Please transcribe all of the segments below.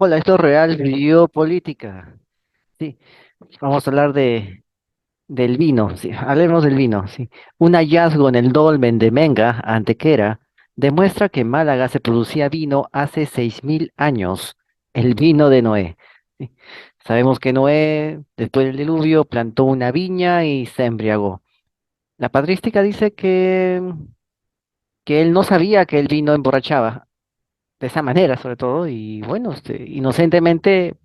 Hola, esto es Real Biopolítica. Sí, vamos a hablar del vino. Sí, hablemos del vino. Sí. Un hallazgo en el dolmen de Menga, Antequera, demuestra que en Málaga se producía vino hace 6.000 años, el vino de Noé. Sí. Sabemos que Noé, después del diluvio, plantó una viña y se embriagó. La patrística dice que él no sabía que el vino emborrachaba, de esa manera sobre todo, y bueno, inocentemente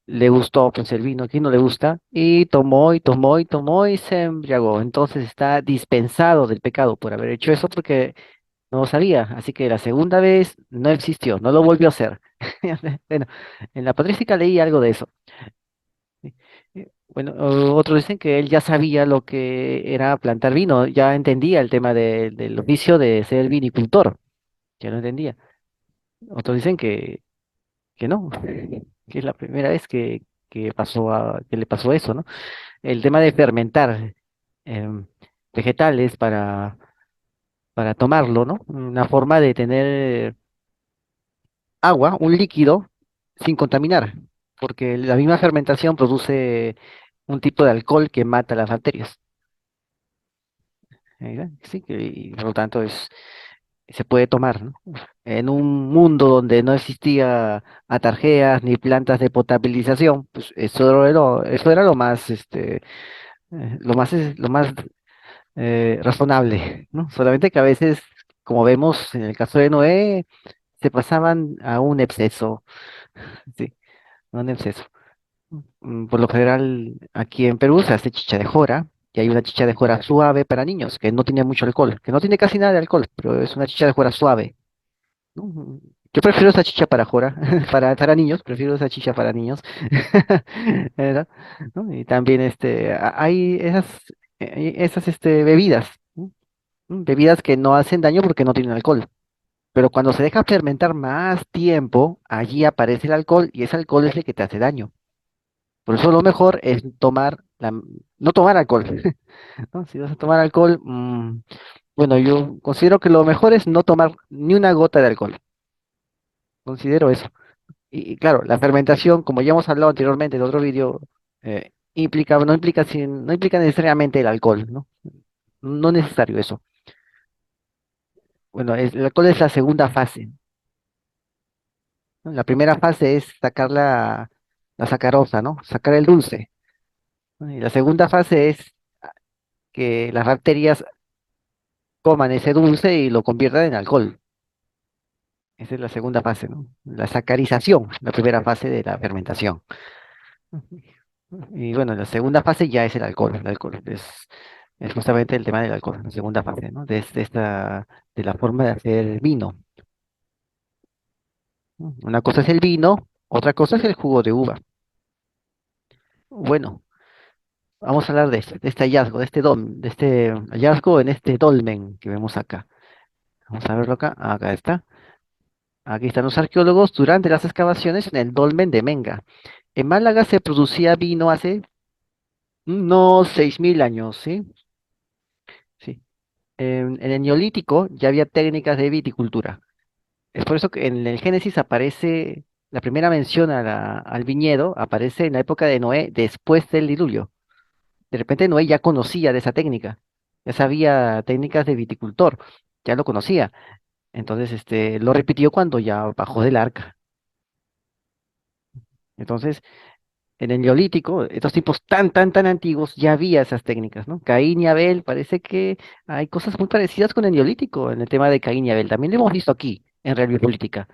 le gustó pues el vino, aquí no le gusta, y tomó y tomó y tomó y se embriagó. Entonces está dispensado del pecado por haber hecho eso porque no lo sabía. Así que la segunda vez no existió, no lo volvió a hacer. Bueno, en la patrística leí algo de eso. Sí. Bueno, otros dicen que él ya sabía lo que era plantar vino, ya entendía el tema del oficio de ser vinicultor, ya lo entendía. Otros dicen que no, que es la primera vez que le pasó eso, ¿no? El tema de fermentar em, vegetales para tomarlo, ¿no? Una forma de tener agua, un líquido, sin contaminar, porque la misma fermentación produce un tipo de alcohol que mata las bacterias. Sí, y por lo tanto se puede tomar, ¿no? En un mundo donde no existía atarjeas ni plantas de potabilización, pues eso era lo más, lo más razonable, ¿no? Solamente que a veces, como vemos en el caso de Noé, se pasaban a un exceso, sí, a un exceso. Por lo general, aquí en Perú se hace chicha de jora, y hay una chicha de jora suave para niños, que no tiene mucho alcohol, que no tiene casi nada de alcohol, pero es una chicha de jora suave, ¿no? Yo prefiero esa chicha para jora, para niños, prefiero esa chicha para niños, ¿verdad? ¿No? Y también hay esas bebidas, ¿no? Bebidas que no hacen daño porque no tienen alcohol. Pero cuando se deja fermentar más tiempo, allí aparece el alcohol y ese alcohol es el que te hace daño. Por eso lo mejor es no tomar alcohol, ¿no? Si vas a tomar alcohol, bueno, yo considero que lo mejor es no tomar ni una gota de alcohol. Considero eso. Y claro, la fermentación, como ya hemos hablado anteriormente en otro vídeo, no implica necesariamente el alcohol, ¿no? No es necesario eso. Bueno, el alcohol es la segunda fase, ¿no? La primera fase es sacar la sacarosa, ¿no? Sacar el dulce, ¿no? Y la segunda fase es que las bacterias coman ese dulce y lo conviertan en alcohol. Esa es la segunda fase, ¿no? La sacarización, la primera fase de la fermentación. Y bueno, la segunda fase ya es el alcohol. El alcohol es justamente el tema del alcohol, la segunda fase, ¿no? De la forma de hacer vino. ¿No? Una cosa es el vino, otra cosa es el jugo de uva. Bueno, vamos a hablar de este hallazgo, de este hallazgo en este dolmen que vemos acá. Vamos a verlo acá. Acá está. Aquí están los arqueólogos durante las excavaciones en el dolmen de Menga. En Málaga se producía vino hace unos 6.000 años, ¿sí? Sí. En el Neolítico ya había técnicas de viticultura. Es por eso que en el Génesis aparece la primera mención al viñedo, aparece en la época de Noé, después del diluvio. De repente Noé ya conocía de esa técnica, ya sabía técnicas de viticultor, ya lo conocía. Entonces, lo repitió cuando ya bajó del arca. Entonces, en el Neolítico, estos tiempos tan antiguos, ya había esas técnicas, ¿no? Caín y Abel, parece que hay cosas muy parecidas con el Neolítico, en el tema de Caín y Abel. También lo hemos visto aquí, en Real Política,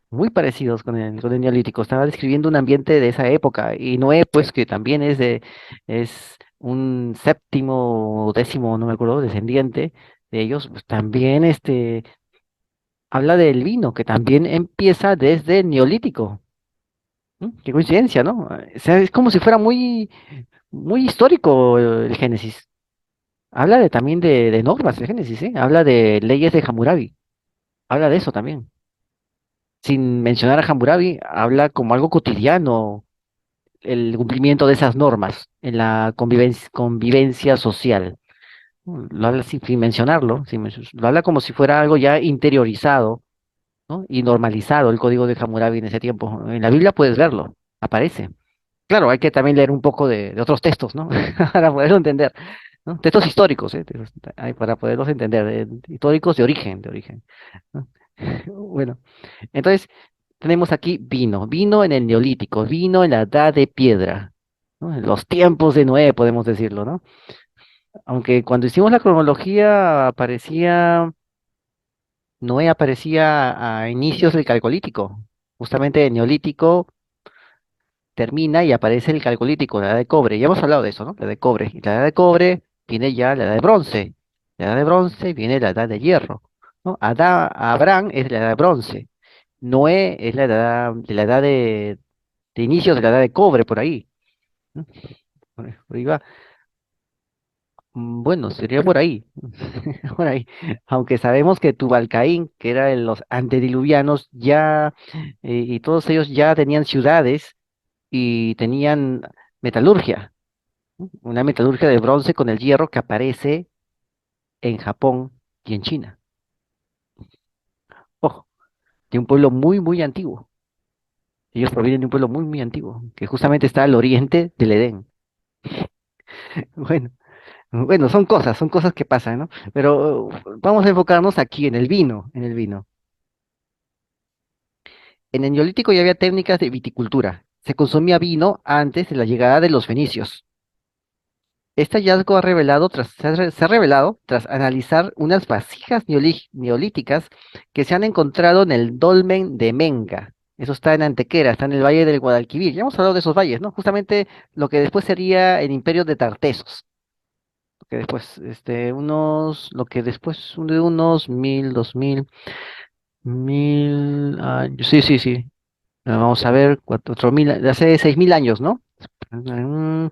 muy parecidos con el Neolítico. Estaba describiendo un ambiente de esa época. Y Noé, pues, que también es un séptimo o décimo, no me acuerdo, descendiente de ellos, pues también habla del vino, que también empieza desde el Neolítico. Qué coincidencia, ¿no? O sea, es como si fuera muy histórico el Génesis. Habla también de normas el Génesis, ¿eh? Habla de leyes de Hammurabi. Habla de eso también. Sin mencionar a Hammurabi, habla como algo cotidiano el cumplimiento de esas normas en la convivencia social. Lo habla sin mencionarlo, lo habla como si fuera algo ya interiorizado, ¿no? Y normalizado el código de Hammurabi en ese tiempo. En la Biblia puedes verlo, aparece. Claro, hay que también leer un poco de otros textos, ¿no? Para poderlo entender, ¿no? Textos históricos, ¿eh? Para poderlos entender, históricos de origen, ¿no? Bueno, entonces tenemos aquí vino, vino en el Neolítico, vino en la Edad de Piedra, ¿no? En los tiempos de Noé, podemos decirlo, ¿no? Aunque cuando hicimos la cronología Noé aparecía a inicios del Calcolítico, justamente el Neolítico termina y aparece el Calcolítico, la edad de cobre. Ya hemos hablado de eso, ¿no? La edad de cobre. Y la edad de cobre viene ya la edad de bronce. La edad de bronce viene la edad de hierro, ¿no? Abraham es la edad de bronce. Noé es la edad de inicios de la edad de cobre, por ahí, ¿no? Por ahí va. Bueno, sería por ahí, por ahí. Aunque sabemos que Tubalcaín, que era de los antediluvianos, ya, y todos ellos ya tenían ciudades y tenían metalurgia. Una metalurgia de bronce con el hierro que aparece en Japón y en China. Ojo, de un pueblo muy, muy antiguo. Ellos provienen de un pueblo muy, muy antiguo, que justamente está al oriente del Edén. Bueno, bueno, son cosas que pasan, ¿no? Pero vamos a enfocarnos aquí en el vino, en el vino. En el Neolítico ya había técnicas de viticultura. Se consumía vino antes de la llegada de los fenicios. Este hallazgo se ha revelado tras analizar unas vasijas neolíticas que se han encontrado en el dolmen de Menga. Eso está en Antequera, está en el valle del Guadalquivir. Ya hemos hablado de esos valles, ¿no? Justamente lo que después sería el imperio de Tartesos. Que después, lo que después de unos 1000 años. Sí, sí, sí. Vamos a ver, 4000, de hace 6000 años, ¿no? Mm,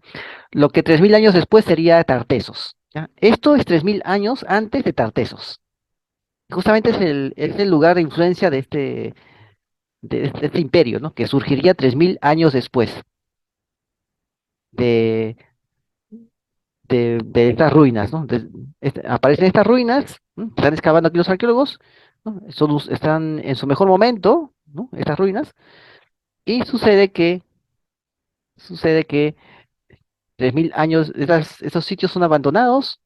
Lo que 3000 años después sería Tartesos. ¿Ya? Esto es 3000 años antes de Tartesos. Justamente es el lugar de influencia de este imperio, ¿no? Que surgiría 3000 años después de, de estas ruinas, ¿no? Aparecen estas ruinas, ¿no? Están excavando aquí los arqueólogos, ¿no? Están en su mejor momento, ¿no? Estas ruinas, y sucede que 3000 años, estos sitios son abandonados.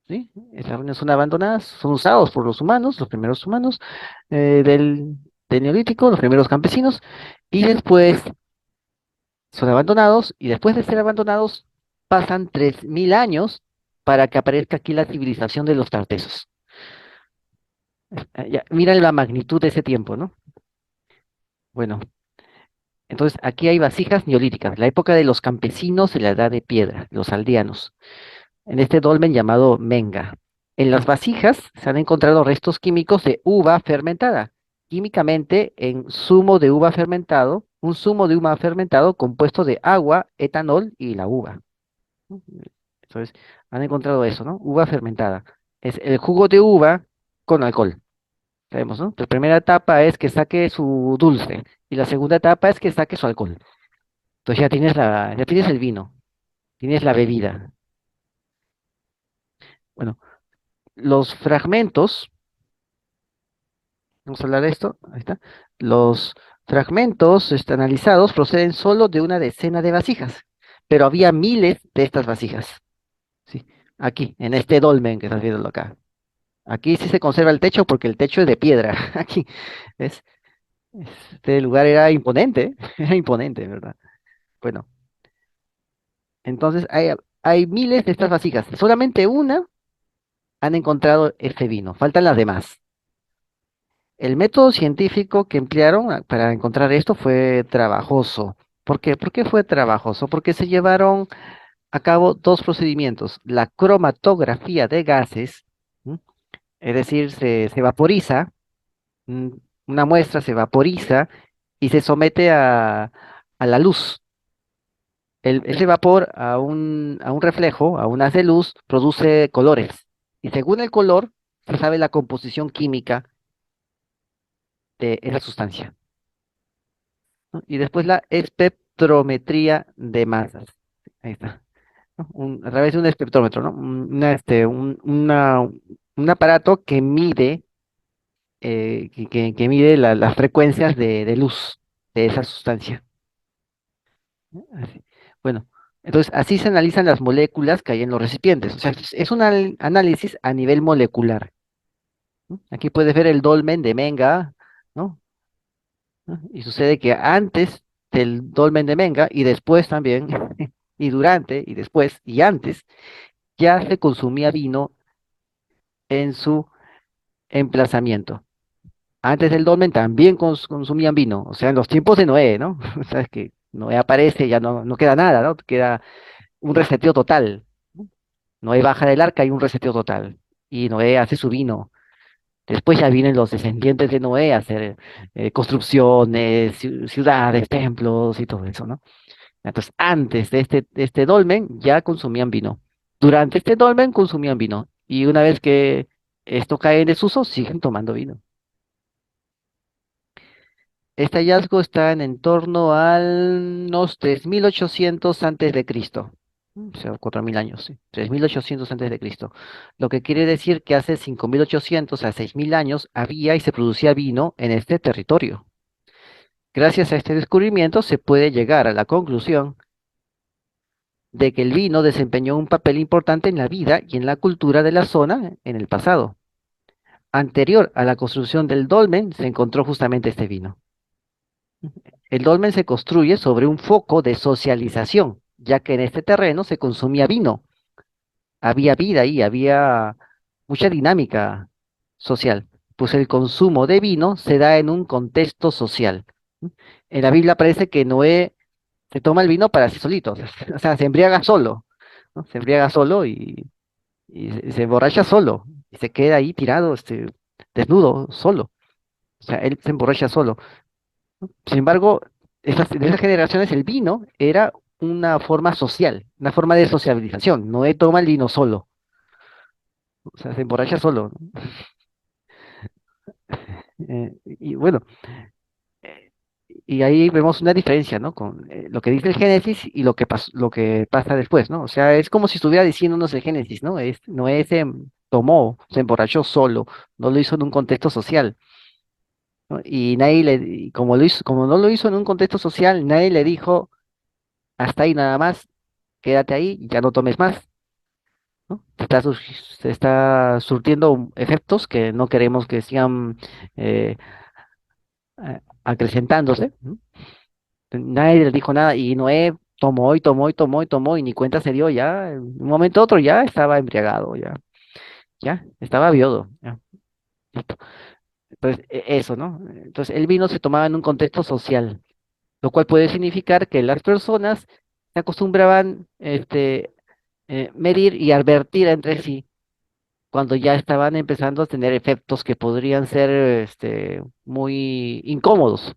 ¿Sí? Estas ruinas son abandonadas, son usados por los humanos, los primeros humanos del Neolítico, los primeros campesinos, y después son abandonados, y después de ser abandonados pasan 3000 años para que aparezca aquí la civilización de los tartesos. Mira la magnitud de ese tiempo, ¿no? Bueno, entonces aquí hay vasijas neolíticas, la época de los campesinos de la edad de piedra, los aldeanos, en este dolmen llamado Menga. En las vasijas se han encontrado restos químicos de uva fermentada. Químicamente, en zumo de uva fermentado, un zumo de uva fermentado compuesto de agua, etanol y la uva. Entonces, han encontrado eso, ¿no? Uva fermentada. Es el jugo de uva con alcohol. Sabemos, ¿no? La primera etapa es que saque su dulce y la segunda etapa es que saque su alcohol. Entonces ya tienes el vino, tienes la bebida. Bueno, los fragmentos. Vamos a hablar de esto. Ahí está. Los fragmentos analizados proceden solo de una decena de vasijas, pero había miles de estas vasijas. Sí, aquí, en este dolmen que estás viendo acá. Aquí sí se conserva el techo porque el techo es de piedra. Aquí, ¿ves? Este lugar era imponente, era imponente, ¿verdad? Bueno, entonces hay miles de estas vasijas. Solamente una han encontrado este vino. Faltan las demás. El método científico que emplearon para encontrar esto fue trabajoso. ¿Por qué? ¿Por qué fue trabajoso? Porque se llevaron a cabo dos procedimientos. La cromatografía de gases, ¿m? Es decir, se vaporiza, mm, una muestra se vaporiza y se somete a la luz. Ese vapor a un reflejo, a un haz de luz, produce colores. Y según el color, se sabe la composición química de esa sustancia. ¿No? Y después la espectrometría de masas. Ahí está. ¿No? A través de un espectrómetro, ¿no? Un aparato que mide que mide las frecuencias de luz de esa sustancia. Así. Bueno, entonces así se analizan las moléculas que hay en los recipientes. O sea, es un análisis a nivel molecular. ¿No? Aquí puedes ver el dolmen de Menga, ¿no? ¿No? Y sucede que antes del dolmen de Menga y después también, y durante y después y antes, ya se consumía vino en su emplazamiento. Antes del dolmen también consumían vino, o sea, en los tiempos de Noé, ¿no? Sabes que Noé aparece, ya no queda nada, ¿no? Queda un reseteo total. ¿No? Noé baja del arca y un reseteo total. Y Noé hace su vino. Después ya vienen los descendientes de Noé a hacer construcciones, ciudades, templos y todo eso, ¿no? Entonces, antes de este dolmen ya consumían vino. Durante este dolmen consumían vino. Y una vez que esto cae en desuso, siguen tomando vino. Este hallazgo está en torno al unos 3800 antes de Cristo. O sea, 4000 años, sí. 3800 antes de Cristo. Lo que quiere decir que hace 5800 a 6000 años había y se producía vino en este territorio. Gracias a este descubrimiento se puede llegar a la conclusión de que el vino desempeñó un papel importante en la vida y en la cultura de la zona en el pasado. Anterior a la construcción del dolmen se encontró justamente este vino. El dolmen se construye sobre un foco de socialización, ya que en este terreno se consumía vino, había vida ahí, había mucha dinámica social, pues el consumo de vino se da en un contexto social. En la Biblia parece que Noé se toma el vino para sí solito, o sea, se embriaga solo, ¿no? Se embriaga solo y se emborracha solo, y se queda ahí tirado, desnudo, solo. O sea, él se emborracha solo. Sin embargo, de esas generaciones el vino era una forma social, una forma de sociabilización. Noé toma el vino solo, o sea, se emborracha solo. ¿No? Y bueno, eh, y ahí vemos una diferencia, ¿no? Con lo que dice el Génesis y lo que pasa después, ¿no? O sea, es como si estuviera diciéndonos el Génesis, ¿no? Noé tomó, se emborrachó solo, no lo hizo en un contexto social. ¿No? Y como como no lo hizo en un contexto social, nadie le dijo, hasta ahí nada más, quédate ahí, y ya no tomes más, ¿no? Se está surtiendo efectos que no queremos que sigan eh, acrecentándose, ¿no? Nadie le dijo nada y Noé tomó y tomó y tomó y tomó y ni cuenta se dio ya, en un momento a otro ya estaba embriagado, ya, estaba viodo, ya, listo. Entonces, eso, ¿no? Entonces, el vino se tomaba en un contexto social, lo cual puede significar que las personas se acostumbraban medir y advertir entre sí cuando ya estaban empezando a tener efectos que podrían ser muy incómodos,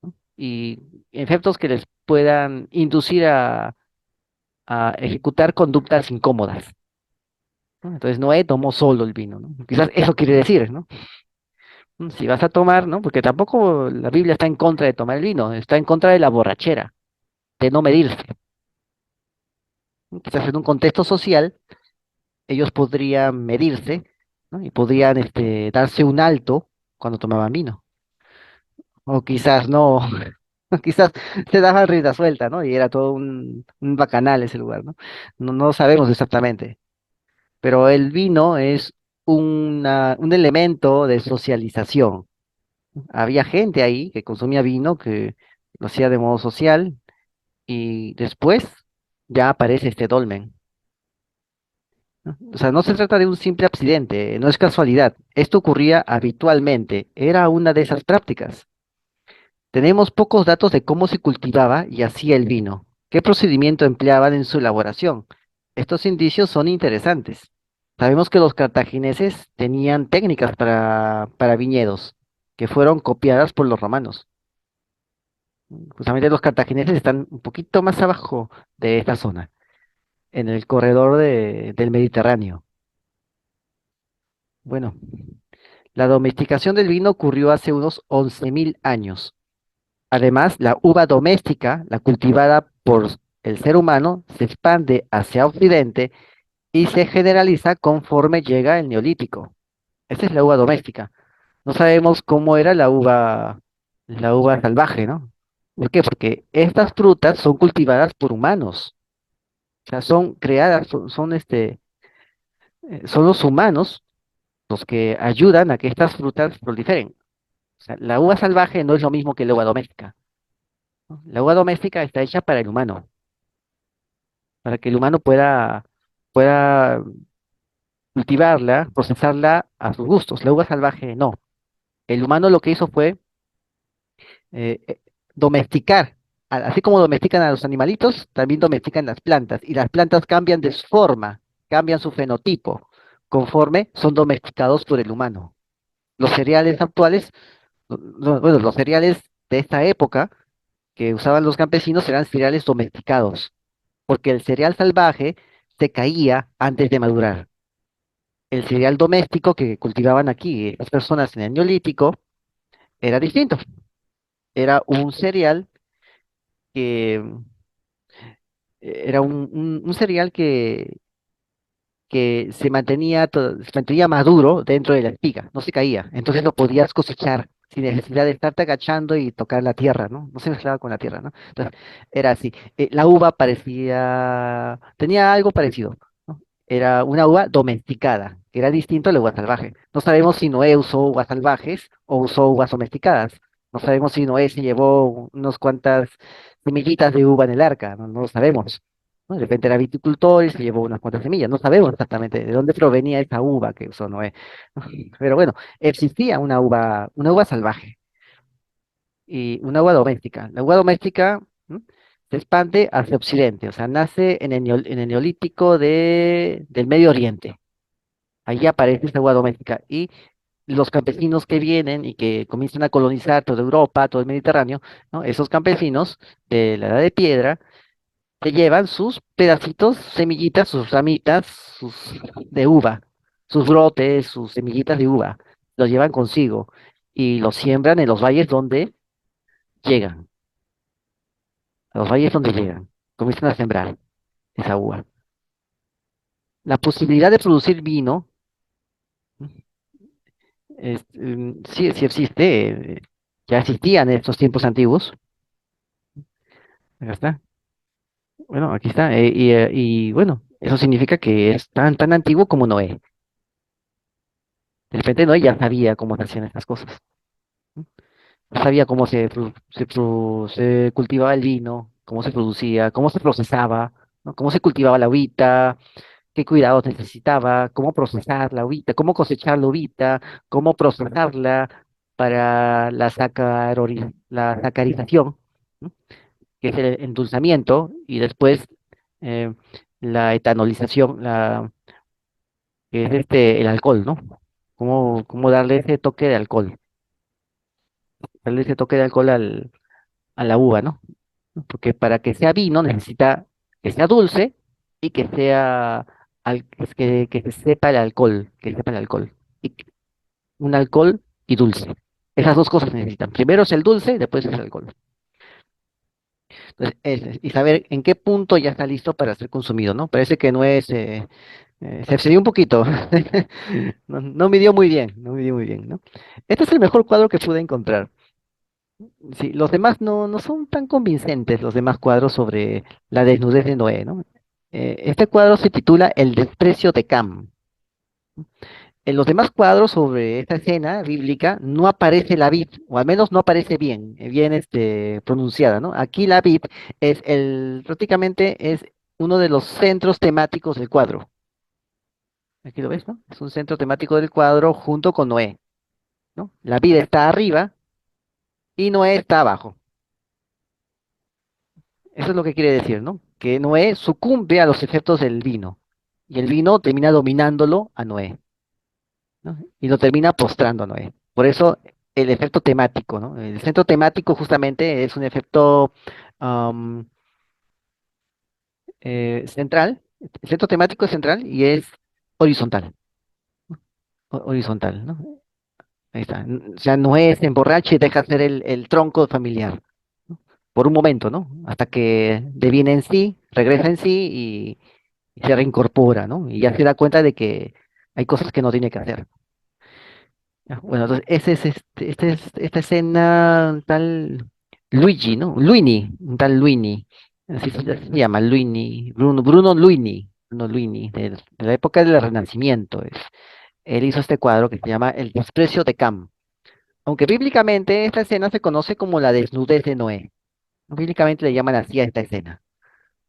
¿no? Y efectos que les puedan inducir a ejecutar conductas incómodas, ¿no? Entonces Noé tomó solo el vino, ¿no? Quizás eso quiere decir, ¿no? Si vas a tomar, ¿no? Porque tampoco la Biblia está en contra de tomar el vino, está en contra de la borrachera, de no medirse, ¿no? Quizás en un contexto social ellos podrían medirse, ¿no? Y podrían darse un alto cuando tomaban vino. O quizás no, quizás se daban rienda suelta, ¿no? Y era todo un bacanal ese lugar, ¿no? No sabemos exactamente. Pero el vino es un elemento de socialización. Había gente ahí que consumía vino, que lo hacía de modo social, y después ya aparece este dolmen. ¿No? O sea, no se trata de un simple accidente, no es casualidad. Esto ocurría habitualmente, era una de esas prácticas. Tenemos pocos datos de cómo se cultivaba y hacía el vino, qué procedimiento empleaban en su elaboración. Estos indicios son interesantes. Sabemos que los cartagineses tenían técnicas para viñedos, que fueron copiadas por los romanos. Justamente los cartagineses están un poquito más abajo de esta zona, en el corredor del Mediterráneo. Bueno, la domesticación del vino ocurrió hace unos 11.000 años. Además, la uva doméstica, la cultivada por el ser humano, se expande hacia Occidente y se generaliza conforme llega el Neolítico. Esa es la uva doméstica. No sabemos cómo era la uva salvaje, ¿no? ¿Por qué? Porque estas frutas son cultivadas por humanos, o sea, son creadas, son los humanos los que ayudan a que estas frutas proliferen. O sea, la uva salvaje no es lo mismo que la uva doméstica, ¿no? La uva doméstica está hecha para el humano, para que el humano pueda cultivarla, procesarla a sus gustos. La uva salvaje no. El humano lo que hizo fue eh, eh, domesticar. Así como domestican a los animalitos, también domestican las plantas. Y las plantas cambian de su forma, cambian su fenotipo, conforme son domesticados por el humano. Los cereales actuales, bueno, los cereales de esta época que usaban los campesinos eran cereales domesticados, porque el cereal salvaje se caía antes de madurar. El cereal doméstico que cultivaban aquí las personas en el Neolítico era distinto. Era un cereal que era un cereal que se mantenía maduro dentro de la espiga, no se caía. Entonces lo podías cosechar sin necesidad de estarte agachando y tocar la tierra, ¿no? No se mezclaba con la tierra, ¿no? Entonces, era así. La uva tenía algo parecido, ¿no? Era una uva domesticada, que era distinto a la uva salvaje. No sabemos si Noé usó uvas salvajes o usó uvas domesticadas. No sabemos si Noé se llevó unas cuantas semillitas de uva en el arca, no lo sabemos, ¿no? De repente era viticultor y se llevó unas cuantas semillas. No sabemos exactamente de dónde provenía esa uva que usó Noé. Pero bueno, existía una uva salvaje y una uva doméstica. La uva doméstica, ¿m? Se expande hacia occidente, o sea, nace en el neolítico del Medio Oriente. Ahí aparece esta uva doméstica y los campesinos que vienen y que comienzan a colonizar toda Europa, todo el Mediterráneo, ¿no? Esos campesinos de la Edad de Piedra se llevan sus pedacitos, semillitas, sus ramitas, de uva, sus brotes, sus semillitas de uva, los llevan consigo y los siembran en los valles donde llegan, a los valles donde llegan, comienzan a sembrar esa uva. La posibilidad de producir vino sí, sí existe, ya existía en estos tiempos antiguos. Acá está. Bueno, aquí está. Y bueno, eso significa que es tan antiguo como Noé. De repente Noé ya sabía cómo se hacían estas cosas. No sabía cómo se cultivaba el vino, cómo se producía, cómo se procesaba, ¿no? Cómo se cultivaba la uvita, qué cuidados necesitaba, cómo procesar la uvita, cómo cosechar la uvita, cómo procesarla para la sacarización, ¿no? Que es el endulzamiento, y después eh, la etanolización, que es el alcohol, ¿no? Cómo darle ese toque de alcohol, darle ese toque de alcohol a la uva, ¿no? Porque para que sea vino necesita que sea dulce y que se sepa el alcohol, que sepa el alcohol. Y un alcohol y dulce. Esas dos cosas se necesitan. Primero es el dulce y después es el alcohol. Entonces, y saber en qué punto ya está listo para ser consumido, ¿no? Parece que no es, se excedió un poquito. No midió muy bien, no midió muy bien, ¿no? Este es el mejor cuadro que pude encontrar. Sí, los demás no son tan convincentes, los demás cuadros sobre la desnudez de Noé, ¿no? Este cuadro se titula El desprecio de Cam. En los demás cuadros sobre esta escena bíblica no aparece la vid, o al menos no aparece bien, bien pronunciada, ¿no? Aquí la vid prácticamente es uno de los centros temáticos del cuadro. Aquí lo ves, ¿no? Es un centro temático del cuadro junto con Noé, ¿no? La vid está arriba y Noé está abajo. Eso es lo que quiere decir, ¿no? Que Noé sucumbe a los efectos del vino y el vino termina dominándolo a Noé, ¿no? Y lo termina postrando a Noé. Por eso el efecto temático, ¿no? El centro temático justamente es un efecto am, central. El centro temático es central y es horizontal, horizontal, ¿no? Ahí está. O sea, Noé se emborracha y deja ser el tronco familiar, ¿no? Por un momento, ¿no? Hasta que deviene en sí, regresa en sí y se reincorpora, ¿no? Y ya se da cuenta de que hay cosas que no tiene que hacer. Ya, bueno, entonces esta escena tal Luigi, ¿no? Luini, un tal Luini, así se llama, Luini, Bruno Luini, de la época del Renacimiento. Él hizo este cuadro que se llama El desprecio de Cam. Aunque bíblicamente esta escena se conoce como la desnudez de Noé. Bíblicamente le llaman así a esta escena.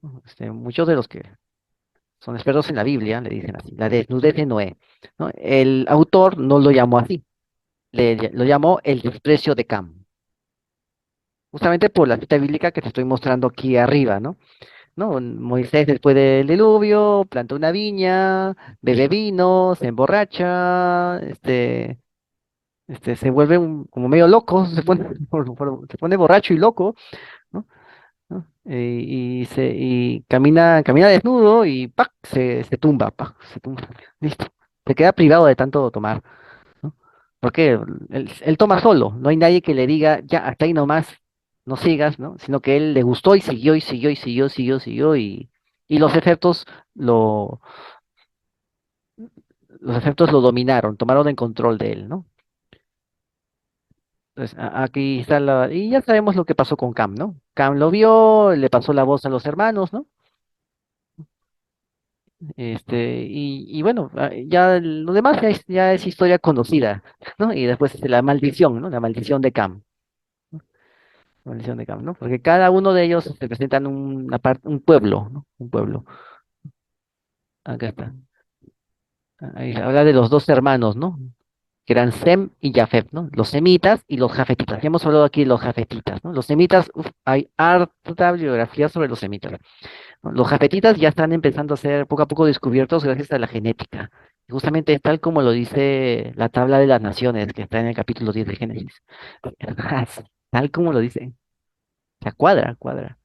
¿No? Muchos de los que son expertos en la Biblia le dicen así, la desnudez de Noé. ¿No? El autor no lo llamó así, lo llamó el desprecio de Cam, justamente por la cita bíblica que te estoy mostrando aquí arriba, ¿no? ¿No? Moisés después del diluvio planta una viña, bebe vino, se emborracha, se vuelve como medio loco, se pone, se pone borracho y loco, ¿no? ¿No? Y camina desnudo y ¡pac! Se tumba, ¡pac! Se tumba, listo. Se queda privado de tanto tomar, ¿no? Porque él toma solo, no hay nadie que le diga, ya, hasta ahí nomás, no sigas, ¿no? Sino que él le gustó y siguió y siguió y siguió, siguió, siguió y lo, los efectos lo dominaron, tomaron el control de él, ¿no? Entonces, aquí está y ya sabemos lo que pasó con Cam, ¿no? Cam lo vio, le pasó la voz a los hermanos, ¿no? Y bueno, ya lo demás ya es historia conocida, ¿no? Y después la maldición, ¿no? La maldición de Cam, ¿no? La maldición de Cam, ¿no? Porque cada uno de ellos representan un pueblo, ¿no? Un pueblo. Acá está. Ahí habla de los dos hermanos, ¿no? Que eran Sem y Jafet, ¿no? Los semitas y los jafetitas. Ya hemos hablado aquí de los jafetitas, ¿no? Los semitas, uf, hay harta bibliografía sobre los semitas, ¿no? Los jafetitas ya están empezando a ser poco a poco descubiertos gracias a la genética. Y justamente es tal como lo dice la tabla de las naciones, que está en el capítulo 10 de Génesis. Así, tal como lo dice. O sea, cuadra, cuadra.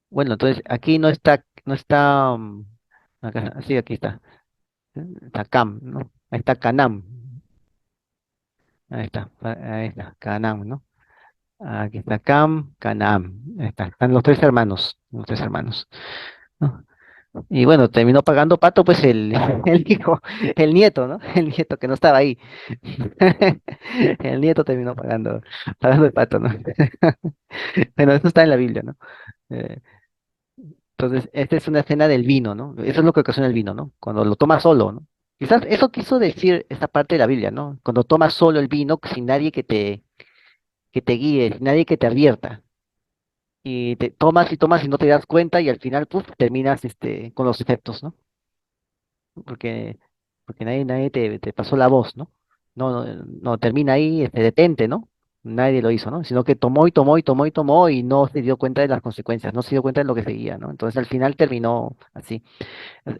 Bueno, entonces aquí no está, acá, sí, aquí está. Está Cam, ¿no? Ahí está Canam. Ahí está, Canam, ¿no? Aquí está Cam, Canaam. Ahí están los tres hermanos, los tres hermanos, ¿no? Y bueno, terminó pagando pato, pues el hijo, el nieto, ¿no? El nieto que no estaba ahí. El nieto terminó pagando el pato, ¿no? Bueno, eso está en la Biblia, ¿no? Eh, entonces, esta es una escena del vino, ¿no? Eso es lo que ocasiona el vino, ¿no? Cuando lo tomas solo, ¿no? Quizás eso quiso decir esta parte de la Biblia, ¿no? Cuando tomas solo el vino sin nadie que te guíe, sin nadie que te advierta. Y te tomas y tomas y no te das cuenta y al final, puf, terminas con los efectos, ¿no? Porque, porque nadie te pasó la voz, ¿no? No, no, no, termina ahí, detente, ¿no? Nadie lo hizo, ¿no? Sino que tomó y tomó y tomó y tomó y no se dio cuenta de las consecuencias, no se dio cuenta de lo que seguía, ¿no? Entonces al final terminó así.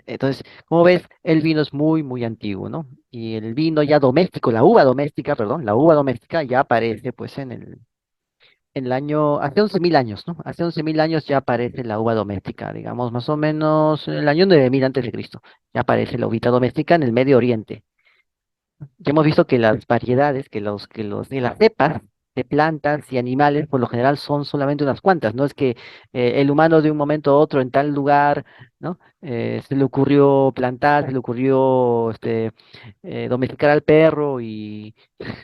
Entonces, como ves, el vino es muy, muy antiguo, ¿no? Y el vino ya doméstico, la uva doméstica, perdón, la uva doméstica ya aparece pues en el año, hace 11.000 años, ¿no? Hace 11.000 años ya aparece la uva doméstica, digamos, más o menos en el año 9000 antes de Cristo. Ya aparece la uvita doméstica en el Medio Oriente. Ya hemos visto que las variedades, de las cepas de plantas y animales, por lo general son solamente unas cuantas. No es que el humano de un momento a otro en tal lugar, ¿no? Se le ocurrió plantar, se le ocurrió domesticar al perro y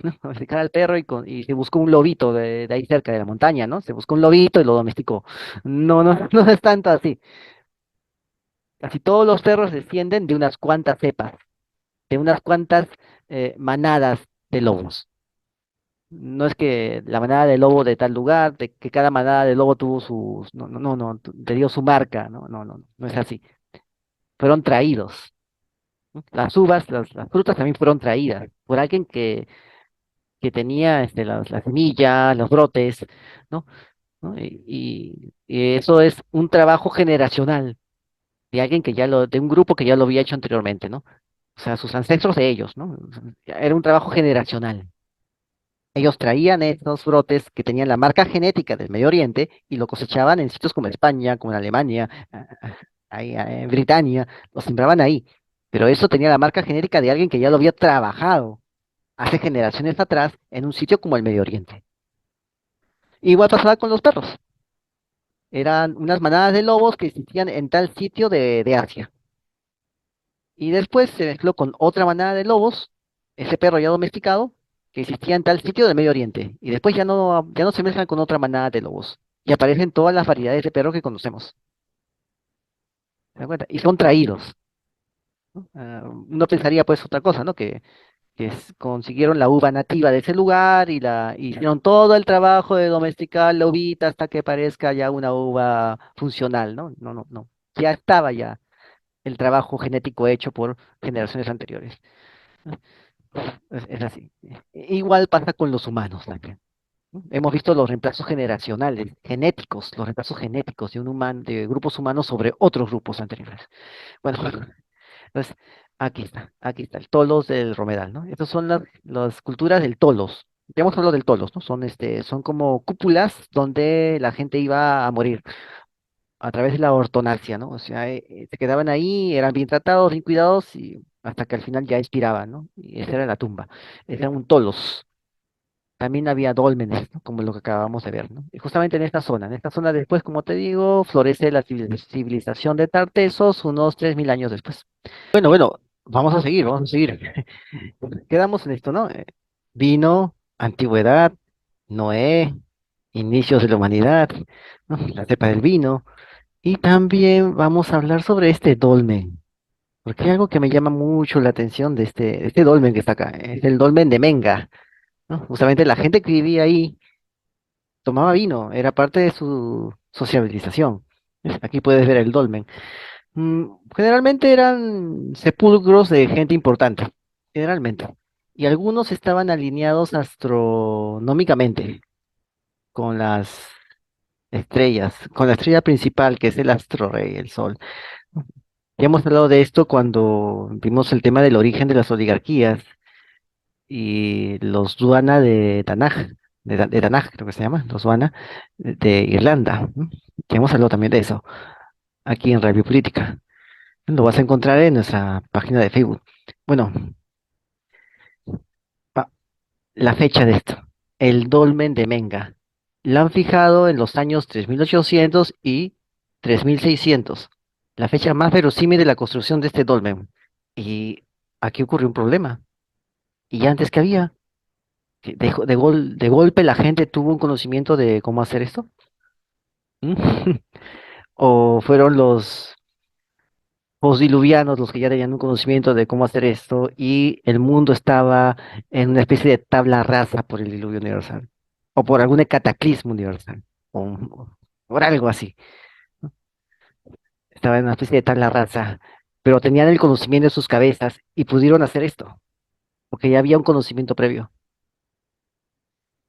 ¿no? Domesticar al perro y se buscó un lobito de ahí cerca de la montaña, ¿no? Se buscó un lobito y lo domesticó. No, no, no es tanto así. Casi todos los perros descienden de unas cuantas cepas, de unas cuantas manadas de lobos. No es que la manada de lobo de tal lugar, de que cada manada de lobo tuvo sus, no, no, no, no, te dio su marca, no, no, no, no es así. Fueron traídos, ¿no? Las uvas, las frutas también fueron traídas por alguien que tenía las semillas, los brotes, ¿no? ¿No? Y eso es un trabajo generacional de alguien de un grupo que ya lo había hecho anteriormente, ¿no? O sea, sus ancestros de ellos, ¿no? Era un trabajo generacional. Ellos traían estos brotes que tenían la marca genética del Medio Oriente y lo cosechaban en sitios como España, como en Alemania, ahí, en Britania, lo sembraban ahí. Pero eso tenía la marca genética de alguien que ya lo había trabajado hace generaciones atrás en un sitio como el Medio Oriente. Igual pasaba con los perros. Eran unas manadas de lobos que existían en tal sitio de Asia. Y después se mezcló con otra manada de lobos ese perro ya domesticado que existía en tal sitio del Medio Oriente. Y después ya no se mezclan con otra manada de lobos. Y aparecen todas las variedades de perros que conocemos. ¿Se dan cuenta? Y son traídos. Uno pensaría pues otra cosa, ¿no? Consiguieron la uva nativa de ese lugar y hicieron todo el trabajo de domesticar la uvita hasta que parezca ya una uva funcional, ¿no? No, no, no. Ya estaba ya el trabajo genético hecho por generaciones anteriores. Es así. Igual pasa con los humanos también. ¿No? Hemos visto los reemplazos generacionales, genéticos, los reemplazos genéticos de un humano, de grupos humanos sobre otros grupos anteriores. Bueno, entonces, aquí está, el tolos del Romedal, ¿no? Estas son las culturas del tolos. Ya hemos hablado del tolos, ¿no? Son como cúpulas donde la gente iba a morir a través de la ortonacia, ¿no? O sea, se quedaban ahí, eran bien tratados, bien cuidados, y hasta que al final ya expiraban, ¿no? Y esa era la tumba. Ese era un tolos. También había dólmenes, ¿no? Como lo que acabamos de ver, ¿no? Y justamente en esta zona después, como te digo, florece la civilización de Tartesos unos 3000 años después. Bueno, vamos a seguir, vamos a seguir. Quedamos en esto, ¿no? Vino, antigüedad, Noé, inicios de la humanidad, ¿no? La cepa del vino. Y también vamos a hablar sobre este dolmen, porque hay algo que me llama mucho la atención de este dolmen que está acá. Es el dolmen de Menga, ¿no? Justamente la gente que vivía ahí tomaba vino, era parte de su sociabilización. ¿Ves? Aquí puedes ver el dolmen. Generalmente eran sepulcros de gente importante, generalmente. Y algunos estaban alineados astronómicamente con las estrellas, con la estrella principal, que es el astro rey, el sol. Ya hemos hablado de esto cuando vimos el tema del origen de las oligarquías y los Duana de Tanaj, de Tanaj creo que se llama, los Duana de Irlanda. ¿No? Ya hemos hablado también de eso aquí en Radio Política. Lo vas a encontrar en nuestra página de Facebook. Bueno, pa- la fecha de esto. El dolmen de Menga. La han fijado en los años 3800 y 3600. La fecha más verosímil de la construcción de este dolmen. Y aquí ocurrió un problema. ¿Y antes que había? Que de golpe la gente tuvo un conocimiento de cómo hacer esto. ¿Mm? ¿O fueron los postdiluvianos los que ya tenían un conocimiento de cómo hacer esto y el mundo estaba en una especie de tabla rasa por el diluvio universal o por algún cataclismo universal o por algo así? Estaba en una especie de tabla rasa, pero tenían el conocimiento en sus cabezas y pudieron hacer esto porque ya había un conocimiento previo.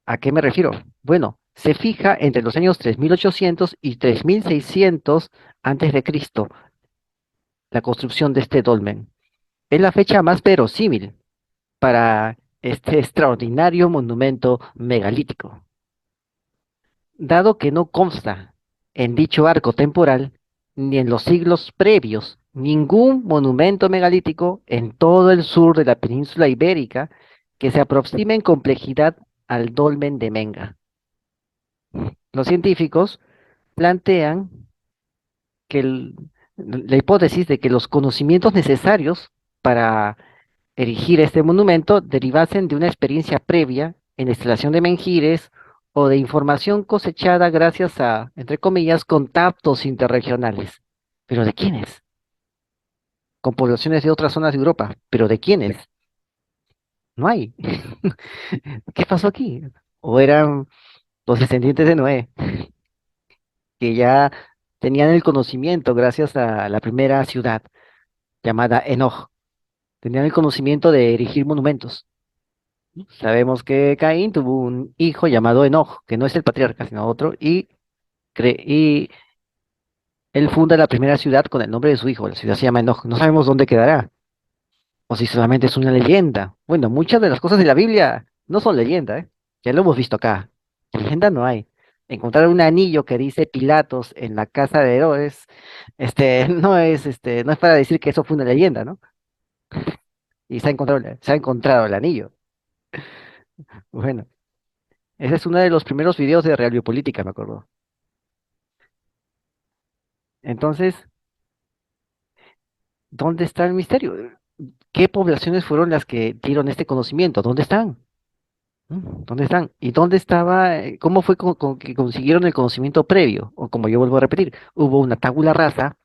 ¿A qué me refiero? Bueno, se fija entre los años 3800 y 3600 antes de Cristo la construcción de este dolmen. Es la fecha más verosímil para este extraordinario monumento megalítico, dado que no consta en dicho arco temporal ni en los siglos previos ningún monumento megalítico en todo el sur de la península ibérica que se aproxime en complejidad al dolmen de Menga. Los científicos plantean que la hipótesis de que los conocimientos necesarios para erigir este monumento derivasen de una experiencia previa en la instalación de menhires o de información cosechada gracias a, entre comillas, contactos interregionales. ¿Pero de quiénes? Con poblaciones de otras zonas de Europa. ¿Pero de quiénes? No hay. ¿Qué pasó aquí? ¿O eran los descendientes de Noé, que ya tenían el conocimiento gracias a la primera ciudad llamada Enoch? Tenían el conocimiento de erigir monumentos. Sabemos que Caín tuvo un hijo llamado Enoch, que no es el patriarca, sino otro, y él funda la primera ciudad con el nombre de su hijo. La ciudad se llama Enoch. No sabemos dónde quedará, o si solamente es una leyenda. Bueno, muchas de las cosas de la Biblia no son leyenda, ¿eh? Ya lo hemos visto acá. Leyenda no hay. Encontrar un anillo que dice Pilatos en la casa de Herodes, no es para decir que eso fue una leyenda, ¿no? Y se ha encontrado el anillo. Bueno, ese es uno de los primeros videos de Real Biopolítica, me acuerdo. Entonces, ¿dónde está el misterio? ¿Qué poblaciones fueron las que dieron este conocimiento? ¿Dónde están? ¿Dónde están? ¿Y dónde estaba? ¿Cómo fue que consiguieron el conocimiento previo? O como yo vuelvo a repetir, hubo una tabula rasa,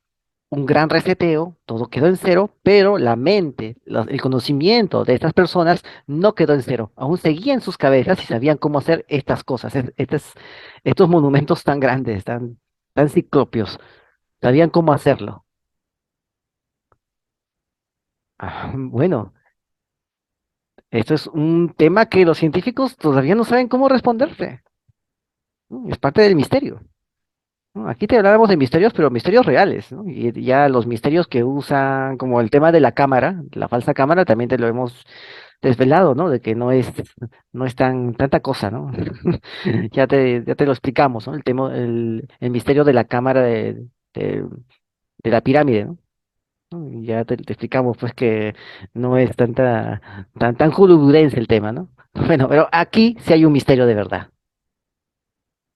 un gran reseteo, todo quedó en cero, pero la mente, el conocimiento de estas personas no quedó en cero. Aún seguía en sus cabezas y sabían cómo hacer estas cosas, estos monumentos tan grandes, tan ciclopios, sabían cómo hacerlo. Bueno, esto es un tema que los científicos todavía no saben cómo responderse. Es parte del misterio. ¿No? Aquí te hablábamos de misterios, pero misterios reales, ¿no? Y ya los misterios que usan, como el tema de la cámara, la falsa cámara, también te lo hemos desvelado, ¿no? De que no es tanta cosa, ¿no? Ya te lo explicamos, ¿no? El misterio de la cámara de- de la pirámide, ¿no? Y ya te explicamos, pues, que no es tan hollywoodense el tema, ¿no? Bueno, pero aquí sí hay un misterio de verdad.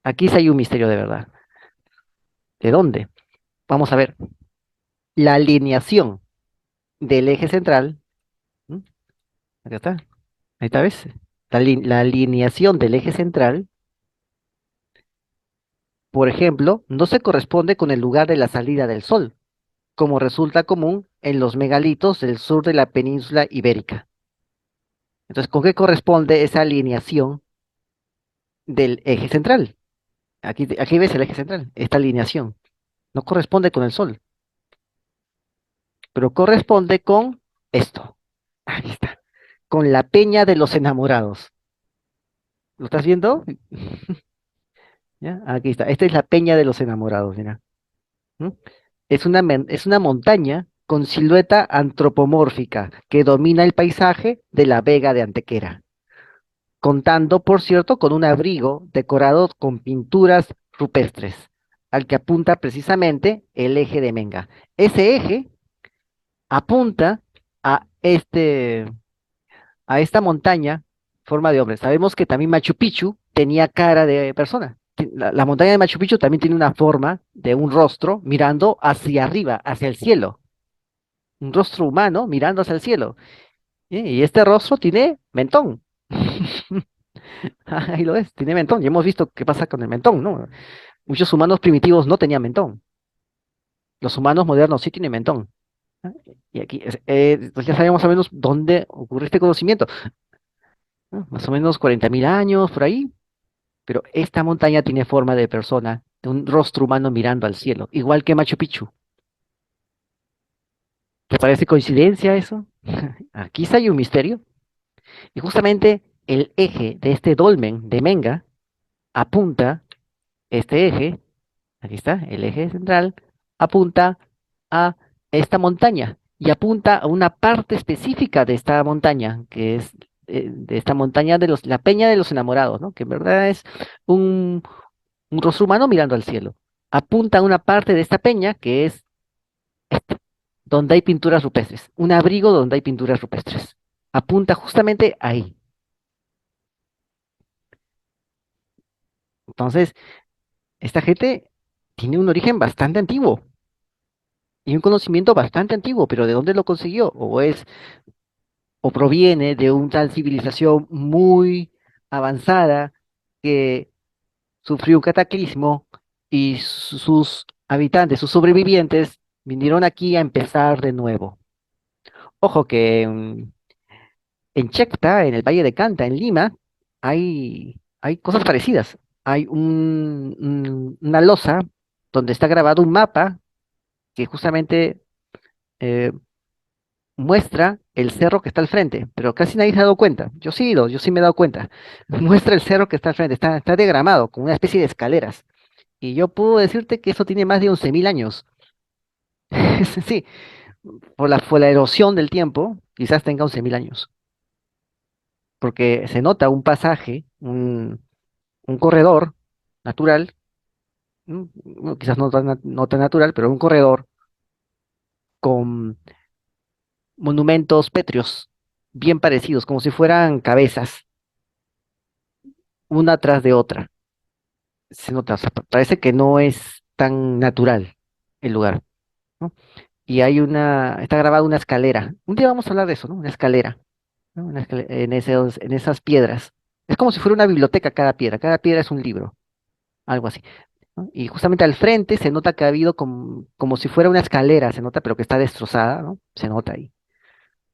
Aquí sí hay un misterio de verdad. ¿De dónde? Vamos a ver. La alineación del eje central, ¿m? Acá está, ahí está, ¿ves? La alineación del eje central, por ejemplo, no se corresponde con el lugar de la salida del Sol, como resulta común en los megalitos del sur de la península ibérica. Entonces, ¿con qué corresponde esa alineación del eje central? Aquí ves el eje central, esta alineación. No corresponde con el Sol, pero corresponde con esto. Ahí está, con la Peña de los Enamorados. ¿Lo estás viendo? ¿Ya? Aquí está. Esta es la Peña de los Enamorados, mira. ¿Mm? Es una montaña con silueta antropomórfica que domina el paisaje de la Vega de Antequera, contando, por cierto, con un abrigo decorado con pinturas rupestres, al que apunta precisamente el eje de Menga. Ese eje apunta a a esta montaña, forma de hombre. Sabemos que también Machu Picchu tenía cara de persona. La montaña de Machu Picchu también tiene una forma de un rostro mirando hacia arriba, hacia el cielo. Un rostro humano mirando hacia el cielo. Y este rostro tiene mentón. Ahí lo ves, tiene mentón. Ya hemos visto qué pasa con el mentón, ¿no? Muchos humanos primitivos no tenían mentón. Los humanos modernos sí tienen mentón. ¿Ah? Y aquí, pues ya sabemos más o menos dónde ocurre este conocimiento, ¿no? Más o menos 40.000 años, por ahí. Pero esta montaña tiene forma de persona, de un rostro humano mirando al cielo, igual que Machu Picchu. ¿Te parece coincidencia eso? Aquí sí hay un misterio. Y justamente el eje de este dolmen de Menga apunta, este eje, aquí está, el eje central, apunta a esta montaña y apunta a una parte específica de esta montaña, que es de esta montaña de la Peña de los Enamorados, ¿no? Que en verdad es un, un rostro humano mirando al cielo. Apunta a una parte de esta peña que es donde hay pinturas rupestres, un abrigo donde hay pinturas rupestres. Apunta justamente ahí. Entonces, esta gente tiene un origen bastante antiguo y un conocimiento bastante antiguo, pero ¿de dónde lo consiguió? O proviene de una tal civilización muy avanzada que sufrió un cataclismo y sus habitantes, sus sobrevivientes, vinieron aquí a empezar de nuevo. Ojo que en Checta, en el Valle de Canta, en Lima, hay cosas parecidas. Hay una losa donde está grabado un mapa que justamente eh, muestra el cerro que está al frente, pero casi nadie se ha dado cuenta. Yo sí me he dado cuenta. Muestra el cerro que está al frente, está diagramado con una especie de escaleras. Y yo puedo decirte que eso tiene más de 11.000 años. Sí, por la erosión del tiempo, quizás tenga 11.000 años, porque se nota un pasaje, un corredor natural, bueno, quizás no tan natural, pero un corredor con monumentos pétreos bien parecidos, como si fueran cabezas, una tras de otra. Se nota, o sea, parece que no es tan natural el lugar, ¿no? y está grabada una escalera. Un día vamos a hablar de eso, ¿no? Una escalera, ¿no? En esas piedras. Es como si fuera una biblioteca cada piedra es un libro, algo así, ¿no? Y justamente al frente se nota que ha habido como si fuera una escalera, se nota, pero que está destrozada, ¿no? Se nota ahí.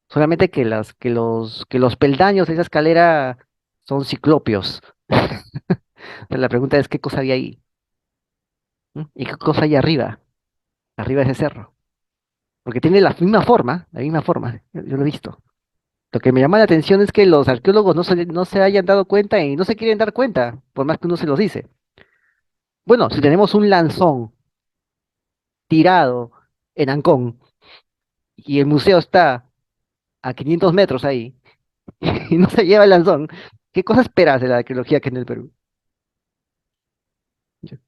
Solamente que los peldaños de esa escalera son ciclopios. Pero la pregunta es, ¿qué cosa hay ahí? ¿Mm? ¿Y qué cosa hay arriba de ese cerro? Porque tiene la misma forma, yo lo he visto. Lo que me llama la atención es que los arqueólogos no se hayan dado cuenta y no se quieren dar cuenta, por más que uno se los dice. Bueno, si tenemos un lanzón tirado en Ancón y el museo está a 500 metros ahí y no se lleva el lanzón, ¿qué cosa esperas de la arqueología que en el Perú?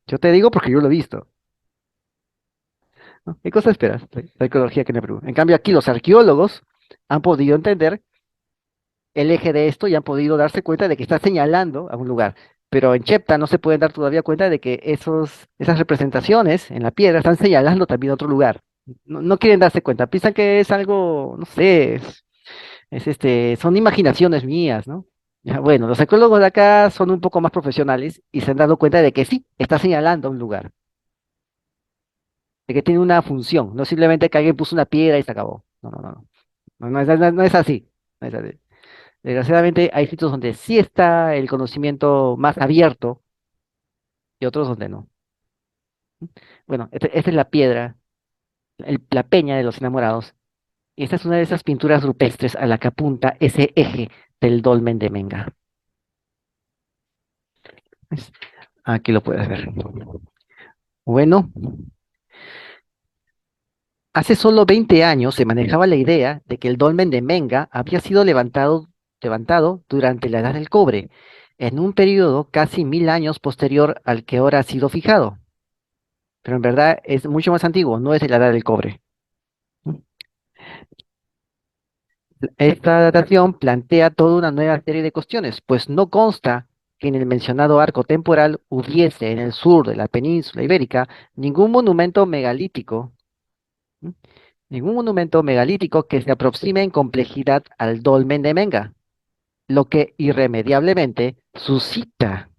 Yo te digo porque yo lo he visto, ¿no? ¿Qué cosa esperas de la arqueología que en el Perú? En cambio, aquí los arqueólogos han podido entender el eje de esto y han podido darse cuenta de que está señalando a un lugar. Pero en Chepta no se pueden dar todavía cuenta de que esas representaciones en la piedra están señalando también otro lugar. No quieren darse cuenta, piensan que es algo, no sé, son imaginaciones mías, ¿no? Ya, bueno, los arqueólogos de acá son un poco más profesionales y se han dado cuenta de que sí, está señalando un lugar, de que tiene una función, no simplemente que alguien puso una piedra y se acabó. No es así. No es así. Desgraciadamente hay sitios donde sí está el conocimiento más abierto y otros donde no. Bueno, esta es la piedra, la peña de los enamorados. Y esta es una de esas pinturas rupestres a la que apunta ese eje del dolmen de Menga. ¿Ves? Aquí lo puedes ver. Bueno, hace solo 20 años se manejaba la idea de que el dolmen de Menga había sido levantado durante la Edad del Cobre, en un periodo casi 1000 años posterior al que ahora ha sido fijado. Pero en verdad es mucho más antiguo, no es de la Edad del Cobre. Esta datación plantea toda una nueva serie de cuestiones, pues no consta que en el mencionado arco temporal hubiese en el sur de la península ibérica ningún monumento megalítico, ¿m? Ningún monumento megalítico que se aproxime en complejidad al dolmen de Menga, lo que irremediablemente suscita,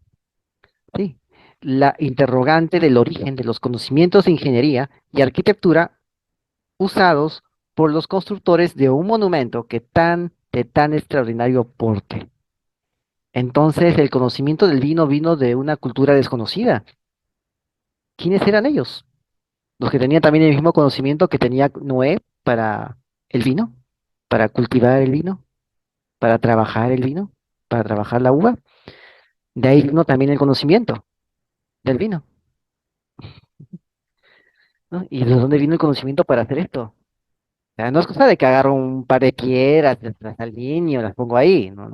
¿sí?, la interrogante del origen de los conocimientos de ingeniería y arquitectura usados por los constructores de un monumento de tan extraordinario porte. Entonces, el conocimiento del vino vino de una cultura desconocida. ¿Quiénes eran ellos? Los que tenían también el mismo conocimiento que tenía Noé para el vino, para cultivar el vino, para trabajar el vino, para trabajar la uva. De ahí vino también el conocimiento del vino, ¿no? ¿Y de dónde vino el conocimiento para hacer esto? Sea, no es cosa de que agarro un par de piedras, las alineo, las pongo ahí. No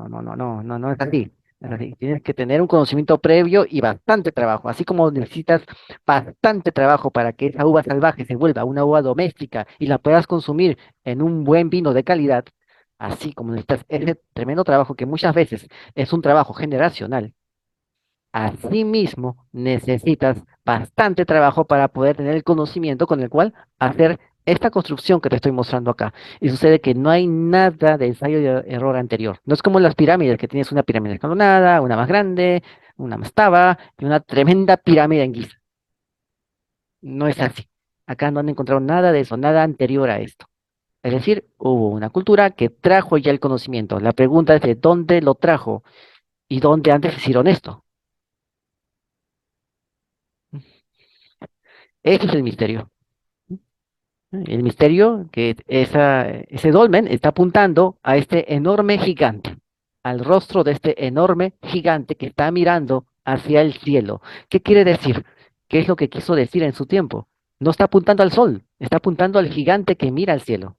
es así. No es así. Tienes que tener un conocimiento previo y bastante trabajo. Así como necesitas bastante trabajo para que esa uva salvaje se vuelva una uva doméstica y la puedas consumir en un buen vino de calidad, así como necesitas ese tremendo trabajo que muchas veces es un trabajo generacional. Asimismo, necesitas bastante trabajo para poder tener el conocimiento con el cual hacer esta construcción que te estoy mostrando acá. Y sucede que no hay nada de ensayo y error anterior. No es como las pirámides, que tienes una pirámide escalonada, una más grande, una mastaba y una tremenda pirámide en Giza. No es así. Acá no han encontrado nada de eso, nada anterior a esto. Es decir, hubo una cultura que trajo ya el conocimiento. La pregunta es de dónde lo trajo y dónde antes hicieron esto. Ese es el misterio. El misterio que ese dolmen está apuntando a este enorme gigante, al rostro de este enorme gigante que está mirando hacia el cielo. ¿Qué quiere decir? ¿Qué es lo que quiso decir en su tiempo? No está apuntando al sol, está apuntando al gigante que mira al cielo.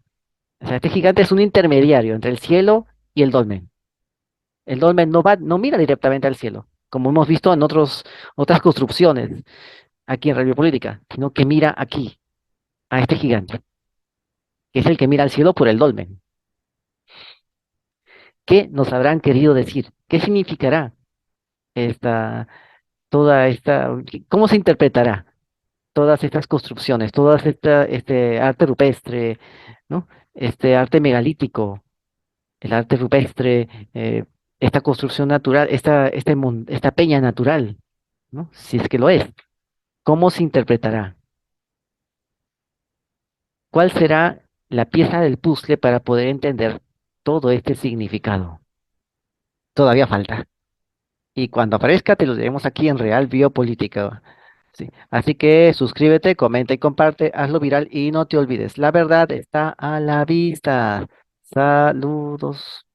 O sea, este gigante es un intermediario entre el cielo y el dolmen. El dolmen no mira directamente al cielo, como hemos visto en otras construcciones aquí en Radio Política, sino que mira aquí, a este gigante, que es el que mira al cielo por el dolmen. ¿Qué nos habrán querido decir? ¿Qué significará esta, toda esta, cómo se interpretará? todas estas construcciones, todas este arte rupestre, ¿no? Este arte megalítico, el arte rupestre, esta construcción natural, esta peña natural, ¿no? Si es que lo es, ¿cómo se interpretará? ¿Cuál será la pieza del puzzle para poder entender todo este significado? Todavía falta. Y cuando aparezca, te lo diremos aquí en Real Biopolítica. Sí. Así que suscríbete, comenta y comparte, hazlo viral y no te olvides. La verdad está a la vista. Saludos.